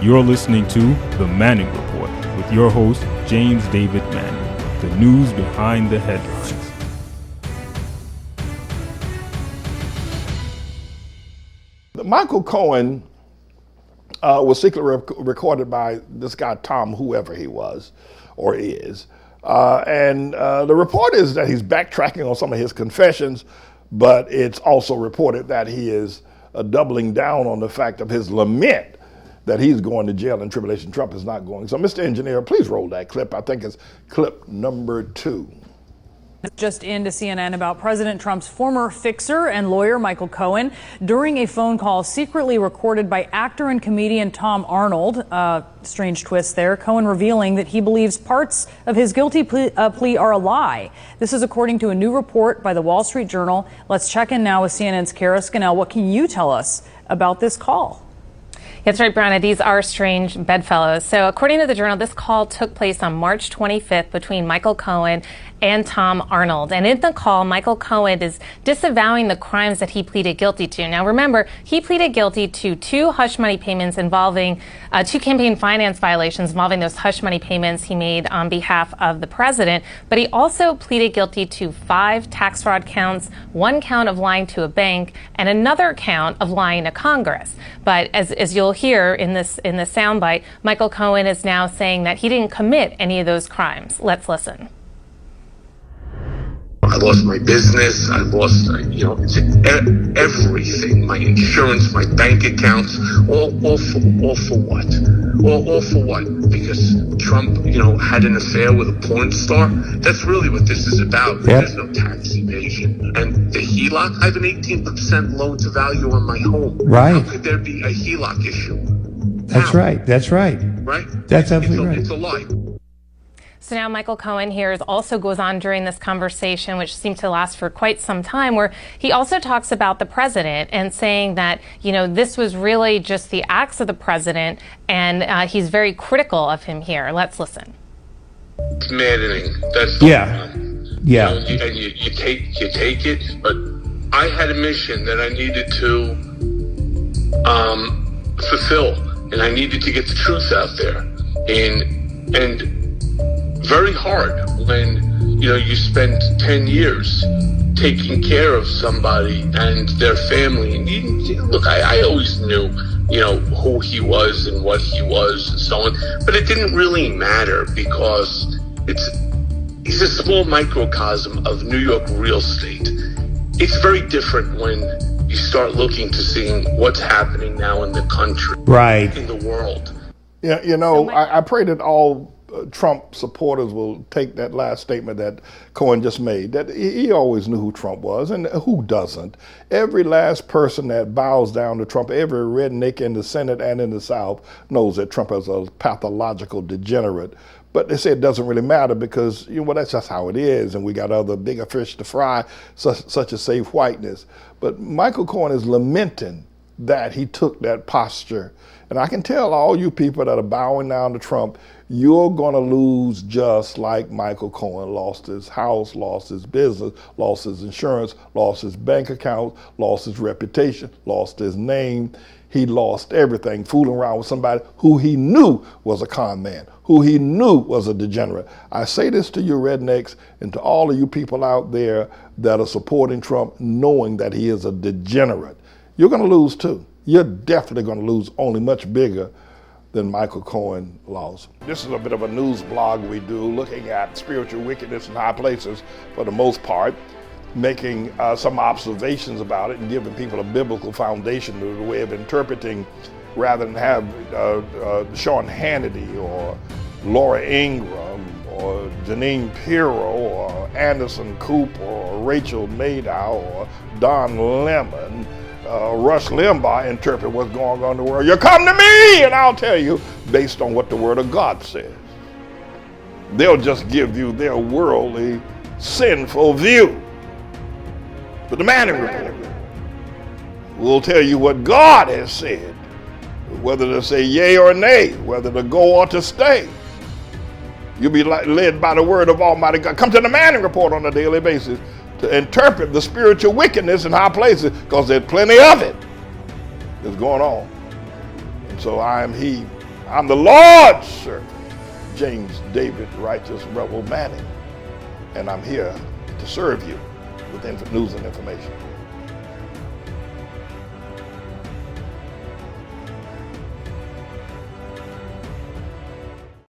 You're listening to The Manning Report with your host, James David Manning. The news behind the headlines. Michael Cohen was secretly recorded by this guy, Tom, whoever he was or is. And the report is that he's backtracking on some of his confessions, but it's also reported that he is doubling down on the fact of his lament that he's going to jail and Tribulation Trump is not going. So, Mr. Engineer, please roll that clip. I think it's clip number 2. Just into CNN about President Trump's former fixer and lawyer, Michael Cohen, during a phone call secretly recorded by actor and comedian Tom Arnold. Strange twist there. Cohen revealing that he believes parts of his guilty plea are a lie. This is according to a new report by the Wall Street Journal. Let's check in now with CNN's Kara Scannell. What can you tell us about this call? That's right, Brianna. These are strange bedfellows. So according to the Journal, this call took place on March 25th between Michael Cohen and Tom Arnold. And in the call, Michael Cohen is disavowing the crimes that he pleaded guilty to. Now, remember, he pleaded guilty to 2 hush money payments involving 2 campaign finance violations involving those hush money payments he made on behalf of the president. But he also pleaded guilty to 5 tax fraud counts, 1 count of lying to a bank, and another count of lying to Congress. But as you'll hear in this soundbite, Michael Cohen is now saying that he didn't commit any of those crimes. Let's listen. I lost my business. I lost, everything. My insurance, my bank accounts, all for what? All for what? Because Trump, had an affair with a porn star. That's really what this is about. Yep. There's no tax evasion. And the HELOC, I have an 18% loan to value on my home. Right. How could there be a HELOC issue? That's right. That's right. Right. That's absolutely right. It's a lie. So now Michael Cohen here also goes on during this conversation, which seemed to last for quite some time, where he also talks about the president and saying that, this was really just the acts of the president, and he's very critical of him here. Let's listen. It's maddening. That's yeah. You take it, but I had a mission that I needed to fulfill, and I needed to get the truth out there, and very hard when you spend 10 years taking care of somebody and their family. And look, I always knew who he was and what he was and so on, but it didn't really matter because he's a small microcosm of New York real estate. It's very different when you start looking to seeing what's happening now in the country, right, in the world. Yeah, I pray that all Trump supporters will take that last statement that Cohen just made, that he always knew who Trump was, and who doesn't. Every last person that bows down to Trump, every redneck in the Senate and in the South knows that Trump is a pathological degenerate. But they say it doesn't really matter because, that's just how it is, and we got other bigger fish to fry, such as safe whiteness. But Michael Cohen is lamenting that he took that posture. And I can tell all you people that are bowing down to Trump, you're going to lose just like Michael Cohen lost his house, lost his business, lost his insurance, lost his bank account, lost his reputation, lost his name. He lost everything fooling around with somebody who he knew was a con man, who he knew was a degenerate. I say this to you rednecks and to all of you people out there that are supporting Trump, knowing that he is a degenerate. You're going to lose too. You're definitely going to lose, only much bigger than Michael Cohen lost. This is a bit of a news blog we do, looking at spiritual wickedness in high places for the most part, making some observations about it and giving people a biblical foundation to the way of interpreting, rather than have Sean Hannity or Laura Ingraham or Janine Pirro or Anderson Cooper or Rachel Maddow or Don Lemon, Rush Limbaugh interpret what's going on in the world. You come to me and I'll tell you based on what the Word of God says. They'll just give you their worldly, sinful view. But the Manning Report will tell you what God has said, whether to say yea or nay, whether to go or to stay. You'll be led by the word of Almighty God. Come to the Manning Report on a daily basis to interpret the spiritual wickedness in high places, because there's plenty of it that's going on. And so I am he I'm the Lord's servant, James David Righteous Rebel Manning, and I'm here to serve you with news and information.